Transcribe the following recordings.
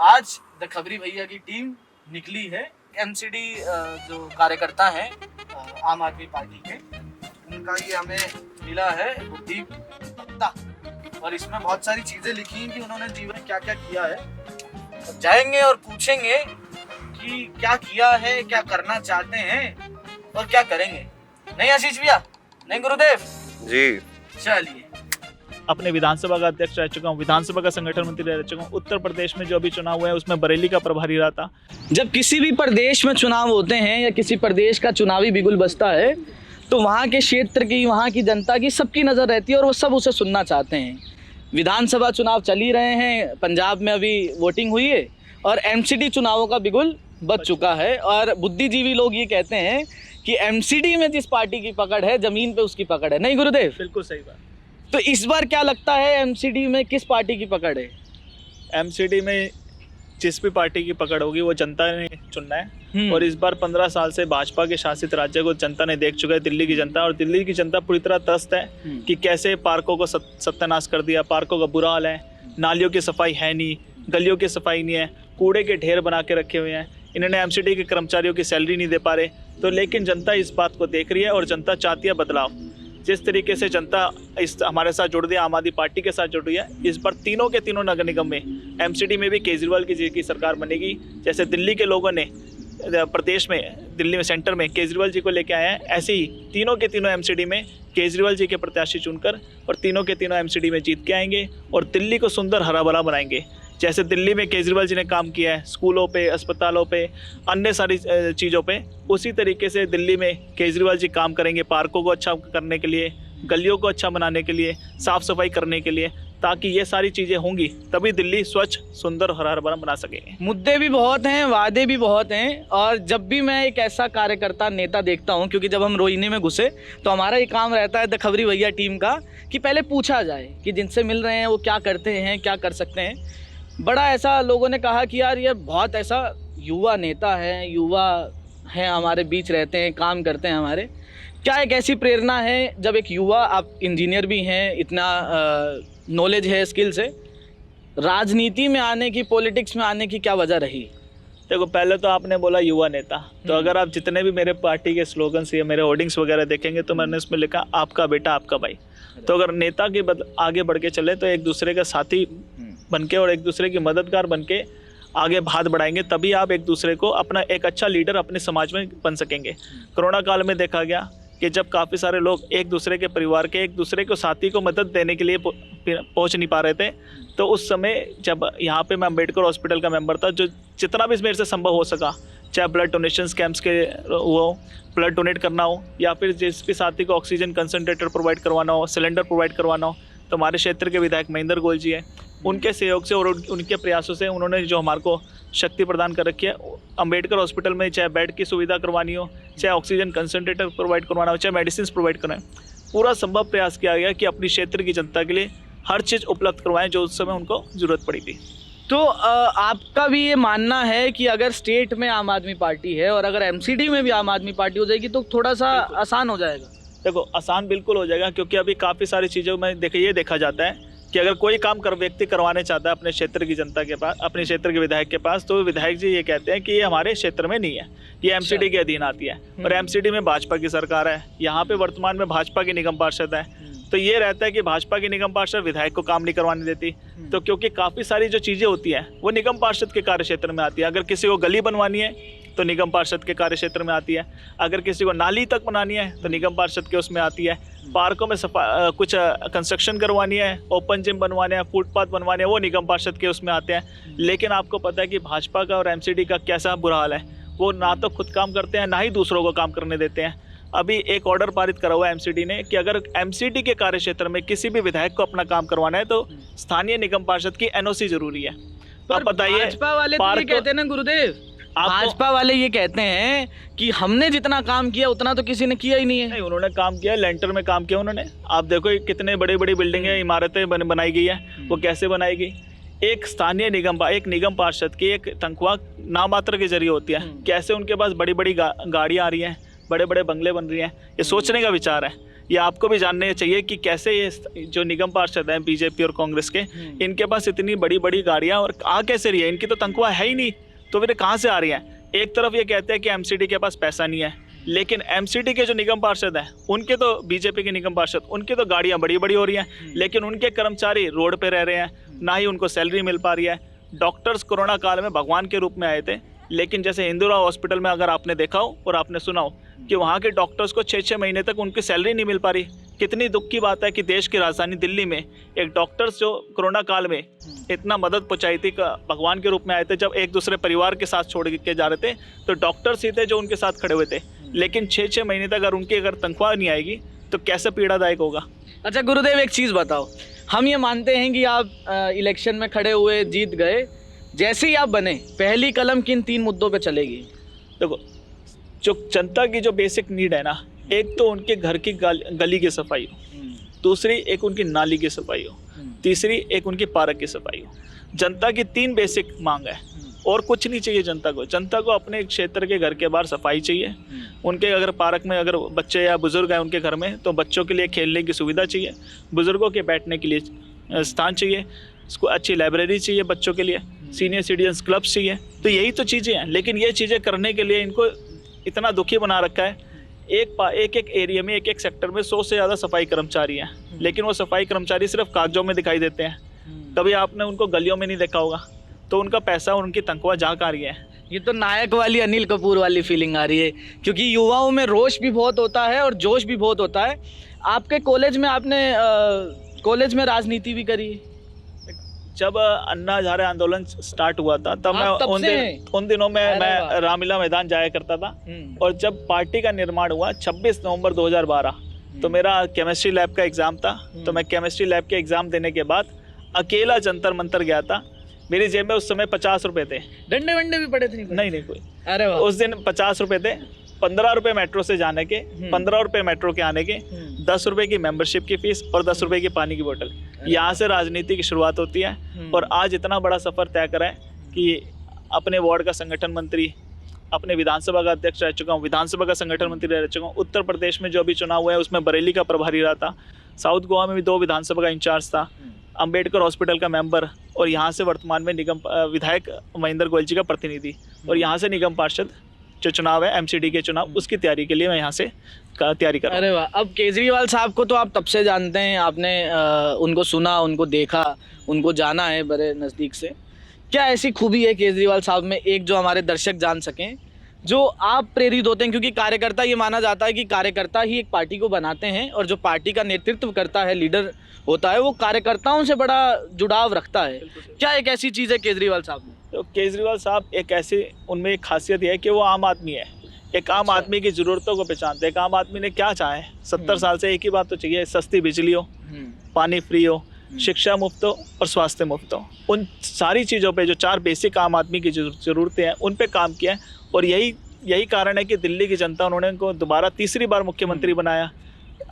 आज द खबरी भैया की टीम निकली है। एमसीडी जो कार्यकर्ता हैं आम आदमी पार्टी के, उनका ये हमें मिला है बुद्धि पत्ता, और इसमें बहुत सारी चीजें लिखी हैं कि उन्होंने जीवन में क्या क्या किया है। तो जाएंगे और पूछेंगे कि क्या किया है, क्या करना चाहते हैं और क्या करेंगे। नहीं आशीष भैया? नहीं गुरुदेव जी? चलिए। अपने विधानसभा का अध्यक्ष रह चुका हूँ, विधानसभा का संगठन मंत्री रह चुका हूँ। उत्तर प्रदेश में जो अभी चुनाव हुआ है उसमें बरेली का प्रभारी रहा था। जब किसी भी प्रदेश में चुनाव होते हैं या किसी प्रदेश का चुनावी बिगुल बजता है तो वहाँ के क्षेत्र की, वहाँ की जनता की, सबकी नज़र रहती है और वो सब उसे सुनना चाहते हैं। विधानसभा चुनाव चल ही रहे हैं, पंजाब में अभी वोटिंग हुई है और एमसीडी चुनावों का बिगुल बज चुका है। और बुद्धिजीवी लोग ये कहते हैं कि एमसीडी में जिस पार्टी की पकड़ है, ज़मीन पे उसकी पकड़ है। नहीं गुरुदेव? बिल्कुल सही बात। तो इस बार क्या लगता है एमसीडी में किस पार्टी की पकड़ है? एमसीडी में जिस भी पार्टी की पकड़ होगी वो जनता ने चुनना है। और इस बार 15 साल से भाजपा के शासित राज्य को जनता ने देख चुका है, दिल्ली की जनता। और दिल्ली की जनता पूरी तरह त्रस्त है कि कैसे पार्कों को सत्यानाश कर दिया। पार्कों का बुरा हाल है, नालियों की सफाई है नहीं, गलियों की सफाई नहीं है, कूड़े के ढेर बना के रखे हुए हैं। इन्होंने एमसीडी के कर्मचारियों की सैलरी नहीं दे पा रहे। तो लेकिन जनता इस बात को देख रही है और जनता चाहती है बदलाव। जिस तरीके से जनता इस हमारे साथ जुड़ रही है, आम आदमी पार्टी के साथ जुड़ रही है, इस बार तीनों के तीनों नगर निगम में एमसीडी में भी केजरीवाल की सरकार बनेगी। जैसे दिल्ली के लोगों ने प्रदेश में, दिल्ली में सेंटर में केजरीवाल जी को लेके आए हैं, ऐसे ही तीनों के तीनों एमसीडी में केजरीवाल जी के प्रत्याशी चुनकर और तीनों के तीनों एमसीडी में जीत के आएंगे और दिल्ली को सुंदर हरा भरा बनाएंगे। जैसे दिल्ली में केजरीवाल जी ने काम किया है स्कूलों पे, अस्पतालों पे, अन्य सारी चीज़ों पे, उसी तरीके से दिल्ली में केजरीवाल जी काम करेंगे पार्कों को अच्छा करने के लिए, गलियों को अच्छा बनाने के लिए, साफ़ सफाई करने के लिए, ताकि ये सारी चीज़ें होंगी तभी दिल्ली स्वच्छ, सुंदर, हरा भरा बना सकेंगे। मुद्दे भी बहुत हैं, वादे भी बहुत हैं। और जब भी मैं एक ऐसा कार्यकर्ता नेता देखता हूं, क्योंकि जब हम रोहिणी में घुसे तो हमारा ये काम रहता है द खबरी भैया टीम का कि पहले पूछा जाए कि जिनसे मिल रहे हैं वो क्या करते हैं, क्या कर सकते हैं। बड़ा ऐसा लोगों ने कहा कि यार ये बहुत ऐसा युवा नेता है, युवा हैं, हमारे बीच रहते हैं, काम करते हैं हमारे। क्या एक ऐसी प्रेरणा है जब एक युवा, आप इंजीनियर भी हैं, इतना नॉलेज है, स्किल्स है, राजनीति में आने की, पॉलिटिक्स में आने की क्या वजह रही? देखो, पहले तो आपने बोला युवा नेता, तो अगर आप जितने भी मेरे पार्टी के स्लोगन्स या मेरे होर्डिंग्स वगैरह देखेंगे तो मैंने इसमें लिखा आपका बेटा आपका भाई। तो अगर नेता के आगे बढ़ के चले तो एक दूसरे का साथी बनके और एक दूसरे की मददगार बनके आगे हाथ बढ़ाएंगे, तभी आप एक दूसरे को अपना एक अच्छा लीडर अपने समाज में बन सकेंगे। कोरोना काल में देखा गया कि जब काफ़ी सारे लोग एक दूसरे के परिवार के, एक दूसरे को साथी को मदद देने के लिए पहुंच नहीं पा रहे थे, तो उस समय जब यहाँ पे मैं अम्बेडकर हॉस्पिटल का मेंबर था, जो जितना भी मेरे से संभव हो सका, चाहे ब्लड डोनेशन कैंप्स के वो ब्लड डोनेट करना हो या फिर जिस भी साथी को ऑक्सीजन कंसनट्रेटर प्रोवाइड करवाना हो, सिलेंडर प्रोवाइड करवाना हो, तो हमारे क्षेत्र के विधायक महेंद्र गोयल जी हैं, उनके सहयोग से और उनके प्रयासों से उन्होंने जो हमारे को शक्ति प्रदान कर रखी है। अम्बेडकर हॉस्पिटल में चाहे बेड की सुविधा करवानी हो, चाहे ऑक्सीजन कंसनट्रेटर प्रोवाइड करवाना हो, चाहे मेडिसिन प्रोवाइड करवाएं, पूरा संभव प्रयास किया गया कि अपनी क्षेत्र की जनता के लिए हर चीज़ उपलब्ध करवाएं जो उस समय उनको ज़रूरत पड़ी थी। तो आपका भी ये मानना है कि अगर स्टेट में आम आदमी पार्टी है और अगर एमसीडी में भी आम आदमी पार्टी हो जाएगी तो थोड़ा सा आसान हो जाएगा? देखो, आसान बिल्कुल हो जाएगा, क्योंकि अभी काफ़ी सारी चीज़ों में ये देखा जाता है कि अगर कोई काम व्यक्ति करवाने चाहता है अपने क्षेत्र की जनता के पास, अपने क्षेत्र के विधायक के पास, तो विधायक जी ये कहते हैं कि ये हमारे क्षेत्र में नहीं है, ये एमसीडी के अधीन आती है। और एमसीडी में भाजपा की सरकार है, यहाँ पे वर्तमान में भाजपा की निगम पार्षद है, तो ये रहता है कि भाजपा की निगम पार्षद विधायक को काम नहीं करवाने देती। तो क्योंकि काफ़ी सारी जो चीज़ें होती हैं वो निगम पार्षद के कार्य क्षेत्र में आती है। अगर किसी को गली बनवानी है तो निगम पार्षद के कार्य क्षेत्र में आती है, अगर किसी को नाली तक बनानी है तो निगम पार्षद के उसमें आती है, पार्कों में कुछ कंस्ट्रक्शन करवानी है, ओपन जिम बनवाने हैं, फुटपाथ बनवाने हैं, वो निगम पार्षद के उसमें आते हैं। लेकिन आपको पता है कि भाजपा का और एमसीडी का कैसा बुरा हाल है, वो ना तो खुद काम करते हैं ना ही दूसरों को काम करने देते हैं। अभी एक ऑर्डर पारित करा हुआ है एमसीडी ने कि अगर एमसीडी के कार्य क्षेत्र में किसी भी विधायक को अपना काम करवाना है तो स्थानीय निगम पार्षद की एनओसी जरूरी है। आप बताइए, भाजपा वाले तो ये कहते हैं ना गुरुदेव, भाजपा वाले ये कहते हैं कि हमने जितना काम किया उतना तो किसी ने किया ही नहीं है। नहीं, उन्होंने काम किया, लेंटर में काम किया उन्होंने। आप देखो कितने बड़ी बड़ी बिल्डिंगें, इमारतें बनाई गई है, वो कैसे बनाई गई। एक स्थानीय एक निगम पार्षद की एक तनख्वाह नामात्र के जरिए होती है, कैसे उनके पास बड़ी बड़ी गाड़ियाँ आ रही हैं, बड़े बड़े बंगले बन रही हैं, ये सोचने का विचार है। ये आपको भी जानने चाहिए कि कैसे ये जो निगम पार्षद हैं बीजेपी और कांग्रेस के, इनके पास इतनी बड़ी बड़ी गाड़ियां और आ कैसे रही है, इनकी तो तनख्वाह है ही नहीं, तो फिर कहाँ से आ रही है। एक तरफ ये कहते हैं कि एमसीडी के पास पैसा नहीं है, लेकिन एमसीडी के जो निगम पार्षद हैं उनके तो, बीजेपी के निगम पार्षद, उनकी तो गाड़ियां बड़ी बड़ी हो रही हैं, लेकिन उनके कर्मचारी रोड पे रह रहे हैं, ना ही उनको सैलरी मिल पा रही है। डॉक्टर्स कोरोना काल में भगवान के रूप में आए थे, लेकिन जैसे इंदिरा हॉस्पिटल में अगर आपने देखा हो और आपने सुना हो कि वहाँ के डॉक्टर्स को 6-6 महीने तक उनकी सैलरी नहीं मिल पा रही। कितनी दुख की बात है कि देश की राजधानी दिल्ली में एक डॉक्टर्स जो कोरोना काल में इतना मदद पहुंचाई थी, भगवान के रूप में आए थे, जब एक दूसरे परिवार के साथ छोड़ के जा रहे थे तो डॉक्टर्स ही थे जो उनके साथ खड़े हुए थे, लेकिन 6-6 महीने तक अगर उनकी तनख्वाह नहीं आएगी तो कैसे पीड़ादायक होगा। अच्छा गुरुदेव, एक चीज़ बताओ, हम ये मानते हैं कि आप इलेक्शन में खड़े हुए, जीत गए, जैसे ही आप बने पहली कलम किन 3 मुद्दों पे चलेगी? देखो, जो जनता की जो बेसिक नीड है ना, एक तो उनके घर की गली की सफाई हो, दूसरी एक उनकी नाली की सफाई हो, तीसरी एक उनकी पार्क की सफाई हो। जनता की 3 बेसिक मांग है और कुछ नहीं चाहिए जनता को। जनता को अपने क्षेत्र के घर के बाहर सफाई चाहिए, उनके अगर पार्क में अगर बच्चे या बुजुर्ग हैं उनके घर में तो बच्चों के लिए खेलने की सुविधा चाहिए, बुजुर्गों के बैठने के लिए स्थान चाहिए, उसको अच्छी लाइब्रेरी चाहिए बच्चों के लिए, सीनियर सिटीजन्स क्लब्स चाहिए। तो यही तो चीज़ें हैं, लेकिन ये चीज़ें करने के लिए इनको इतना दुखी बना रखा है। एक एरिया में, एक सेक्टर में 100 से ज़्यादा सफाई कर्मचारी हैं, लेकिन वो सफाई कर्मचारी सिर्फ कागजों में दिखाई देते हैं, कभी आपने उनको गलियों में नहीं देखा होगा। तो उनका पैसा और उनकी तनख्वाह जा आ रही है। ये तो नायक वाली, अनिल कपूर वाली फीलिंग आ रही है, क्योंकि युवाओं में रोष भी बहुत होता है और जोश भी बहुत होता है। आपके कॉलेज में आपने कॉलेज में राजनीति भी करी? जब अन्ना हजारे आंदोलन स्टार्ट हुआ था तब मैं उन दिनों में मैं रामलीला मैदान जाया करता था। और जब पार्टी का निर्माण हुआ 26 नवंबर 2012, तो मेरा केमिस्ट्री लैब का एग्ज़ाम था, तो मैं केमिस्ट्री लैब के एग्ज़ाम देने के बाद अकेला जंतर मंतर गया था। मेरी जेब में उस समय 50 रुपये थे। डंडे वंडे भी पड़े थे? नहीं कोई। अरे वाह। उस दिन 50 रुपये थे, 15 रुपये मेट्रो से जाने के, 15 रुपये मेट्रो के आने के, 10 रुपये की मेंबरशिप की फीस और 10 रुपये की पानी की बोतल। यहाँ से राजनीति की शुरुआत होती है। और आज इतना बड़ा सफ़र तय करा है कि अपने वार्ड का संगठन मंत्री, अपने विधानसभा का अध्यक्ष रह चुका हूँ, विधानसभा का संगठन मंत्री रह चुका हूँ। उत्तर प्रदेश में जो अभी चुनाव हुआ है उसमें बरेली का प्रभारी रहा था, साउथ गोवा में भी 2 विधानसभा का इंचार्ज था, अंबेडकर हॉस्पिटल का मेंबर, और यहाँ से वर्तमान में निगम विधायक महेंद्र गोयल जी का प्रतिनिधि, और यहाँ से निगम पार्षद जो चुनाव है एमसीडी के चुनाव, उसकी तैयारी के लिए मैं यहाँ से तैयारी कर रहा हूँ। अरे वाह। अब केजरीवाल साहब को तो आप तब से जानते हैं, आपने उनको सुना, उनको देखा, उनको जाना है बड़े नज़दीक से। क्या ऐसी खूबी है केजरीवाल साहब में, एक जो हमारे दर्शक जान सकें, जो आप प्रेरित होते हैं? क्योंकि कार्यकर्ता, ये माना जाता है कि कार्यकर्ता ही एक पार्टी को बनाते हैं, और जो पार्टी का नेतृत्व करता है, लीडर होता है, वो कार्यकर्ताओं से बड़ा जुड़ाव रखता है। क्या एक ऐसी चीज़ है केजरीवाल साहब में? तो केजरीवाल साहब एक ऐसी, उनमें एक खासियत यह है कि वो आम आदमी है, एक आम आदमी की ज़रूरतों को पहचानते हैं। एक आम आदमी ने क्या चाहा है, 70 साल से एक ही बात तो चाहिए, सस्ती बिजली हो, पानी फ्री हो, शिक्षा मुफ्त हो और स्वास्थ्य मुफ्त हो। उन सारी चीज़ों पे जो 4 बेसिक आम आदमी की ज़रूरतें हैं उन पे काम किया है, और यही कारण है कि दिल्ली की जनता उन्होंने उनको दोबारा तीसरी बार मुख्यमंत्री बनाया।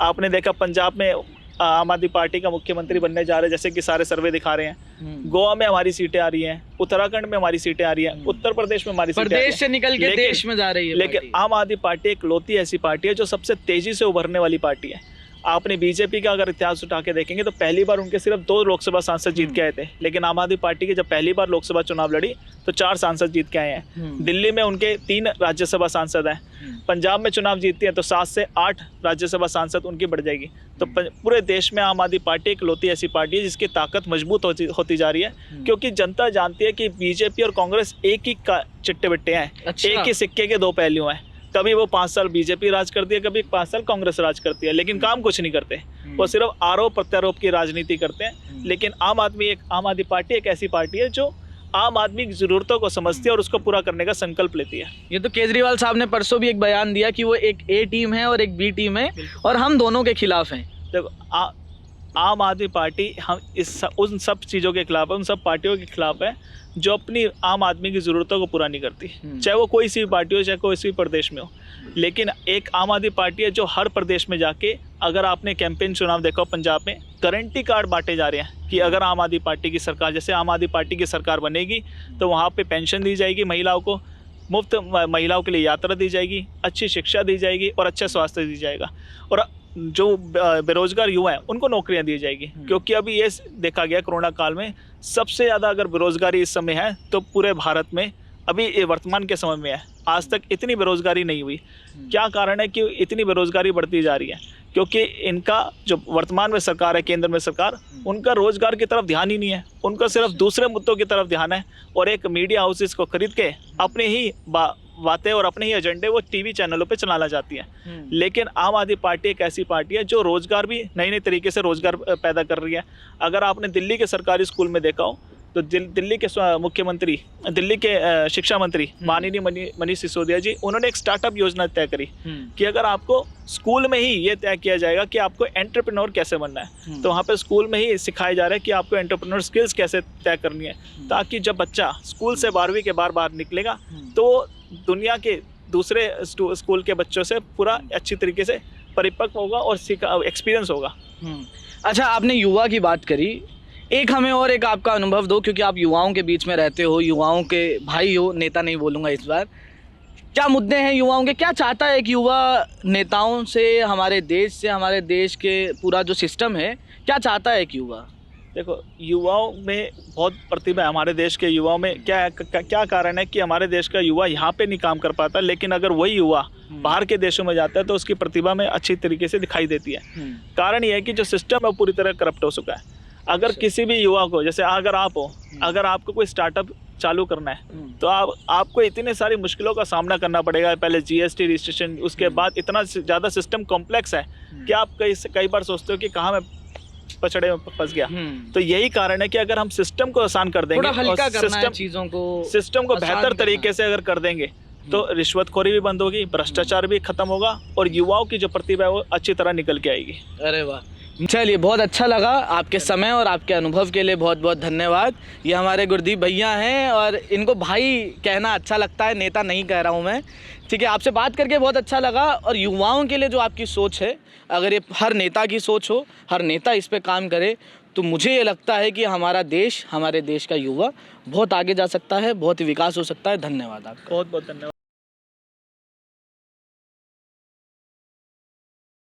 आपने देखा पंजाब में आम आदमी पार्टी का मुख्यमंत्री बनने जा रहे हैं, जैसे कि सारे सर्वे दिखा रहे हैं। गोवा में हमारी सीटें आ रही हैं, उत्तराखंड में हमारी सीटें आ रही हैं, उत्तर प्रदेश में हमारी सीटें आ रही हैं। प्रदेश से निकल के देश में जा रही है। लेकिन आम आदमी पार्टी एक लौती ऐसी पार्टी है जो सबसे तेजी से उभरने वाली पार्टी है। आपने बीजेपी का अगर इतिहास उठा के देखेंगे तो पहली बार उनके सिर्फ 2 लोकसभा सांसद जीत के आए थे, लेकिन आम आदमी पार्टी की जब पहली बार लोकसभा चुनाव लड़ी तो 4 सांसद जीत के आए हैं। दिल्ली में उनके 3 राज्यसभा सांसद हैं, पंजाब में चुनाव जीतती है तो 7 से 8 राज्यसभा सांसद उनकी बढ़ जाएगी। तो पूरे देश में आम आदमी पार्टी एक लौती ऐसी पार्टी है जिसकी ताकत मजबूत होती जा रही है, क्योंकि जनता जानती है कि बीजेपी और कांग्रेस एक ही चिट्टे बिट्टे हैं। अच्छा। एक ही सिक्के के 2 पहलू हैं। कभी वो 5 साल बीजेपी राज करती है, कभी 5 साल कांग्रेस राज करती है, लेकिन काम कुछ नहीं करते। वो सिर्फ आरोप प्रत्यारोप की राजनीति करते हैं। लेकिन आम आदमी पार्टी एक ऐसी पार्टी है जो आम आदमी की ज़रूरतों को समझती है और उसको पूरा करने का संकल्प लेती है। ये तो केजरीवाल साहब ने परसों भी एक बयान दिया कि वो एक ए टीम है और एक बी टीम है, और हम दोनों के खिलाफ हैं। देखो, आम आदमी पार्टी हम उन सब चीज़ों के खिलाफ है, उन सब पार्टियों के खिलाफ है जो अपनी आम आदमी की ज़रूरतों को पूरा नहीं करती, चाहे वो कोई सी पार्टी हो, चाहे कोई सी प्रदेश में हो। लेकिन एक आम आदमी पार्टी है जो हर प्रदेश में जाके, अगर आपने कैंपेन चुनाव देखा पंजाब में, गारंटी कार्ड बांटे जा रहे हैं कि अगर आम आदमी पार्टी की सरकार, जैसे आम आदमी पार्टी की सरकार बनेगी तो वहाँ पे पेंशन दी जाएगी महिलाओं को, मुफ्त महिलाओं के लिए यात्रा दी जाएगी, अच्छी शिक्षा दी जाएगी और अच्छा स्वास्थ्य दी जाएगा। और जो बेरोजगार युवा हैं उनको नौकरियां दी जाएगी, क्योंकि अभी ये देखा गया कोरोना काल में सबसे ज़्यादा अगर बेरोजगारी इस समय है तो पूरे भारत में अभी ये वर्तमान के समय में है। आज तक इतनी बेरोजगारी नहीं हुई। क्या कारण है कि इतनी बेरोजगारी बढ़ती जा रही है? क्योंकि इनका जो वर्तमान में सरकार है, केंद्र में सरकार, उनका रोजगार की तरफ ध्यान ही नहीं है, उनका सिर्फ दूसरे मुद्दों की तरफ ध्यान है और एक मीडिया हाउसेस को खरीद के अपने ही बातें और अपने ही एजेंडे वो टीवी चैनलों पे चलाना चाहती है। लेकिन आम आदमी पार्टी एक ऐसी पार्टी है जो रोजगार भी नई नई तरीके से रोजगार पैदा कर रही है। अगर आपने दिल्ली के सरकारी स्कूल में देखा हो तो दिल्ली के मुख्यमंत्री, दिल्ली के शिक्षा मंत्री माननीय मनीष सिसोदिया जी, उन्होंने एक स्टार्टअप योजना तय करी कि अगर आपको स्कूल में ही ये तय किया जाएगा कि आपको एंटरप्रेन्योर कैसे बनना है, तो वहाँ पे स्कूल में ही सिखाया जा रहा है कि आपको एंटरप्रेन्योर स्किल्स कैसे तय करनी है, ताकि जब बच्चा स्कूल से 12वीं के बाहर निकलेगा तो दुनिया के दूसरे स्कूल के बच्चों से पूरा अच्छी तरीके से परिपक्व होगा और एक्सपीरियंस होगा। अच्छा, आपने युवा की बात करी, एक हमें और एक आपका अनुभव दो, क्योंकि आप युवाओं के बीच में रहते हो, युवाओं के भाई हो, नेता नहीं बोलूँगा इस बार। क्या मुद्दे हैं युवाओं के? क्या चाहता है एक युवा नेताओं से, हमारे देश से, हमारे देश के पूरा जो सिस्टम है, क्या चाहता है एक युवा? देखो, युवाओं में बहुत प्रतिभा है। हमारे देश के युवाओं में क्या कारण है कि हमारे देश का युवा यहाँ पे नहीं काम कर पाता, लेकिन अगर वही युवा बाहर के देशों में जाता है तो उसकी प्रतिभा में अच्छी तरीके से दिखाई देती है। कारण ये है कि जो सिस्टम है पूरी तरह करप्ट हो चुका है। अगर किसी भी युवा को, जैसे अगर आप हो, अगर आपको कोई स्टार्टअप चालू करना है तो आपको इतनी सारी मुश्किलों का सामना करना पड़ेगा। पहले जीएसटी रजिस्ट्रेशन, उसके बाद इतना ज़्यादा सिस्टम कॉम्प्लेक्स है कि आप कई बार सोचते हो कि कहाँ मैं पछड़े में फंस गया। तो यही कारण है कि अगर हम सिस्टम को आसान कर देंगे, हल्का करना है चीज़ों को, सिस्टम को बेहतर तरीके से अगर कर देंगे तो रिश्वतखोरी भी बंद होगी, भ्रष्टाचार भी खत्म होगा और युवाओं की जो प्रतिभा है वो अच्छी तरह निकल के आएगी। अरे वाह, चलिए, बहुत अच्छा लगा। आपके समय और आपके अनुभव के लिए बहुत बहुत धन्यवाद। ये हमारे गुरदीप भैया हैं और इनको भाई कहना अच्छा लगता है, नेता नहीं कह रहा हूँ मैं। ठीक है, आपसे बात करके बहुत अच्छा लगा। और युवाओं के लिए जो आपकी सोच है, अगर ये हर नेता की सोच हो, हर नेता इस पे काम करे, तो मुझे ये लगता है कि हमारा देश, हमारे देश का युवा बहुत आगे जा सकता है, बहुत ही विकास हो सकता है। धन्यवाद आपका। बहुत बहुत धन्यवाद।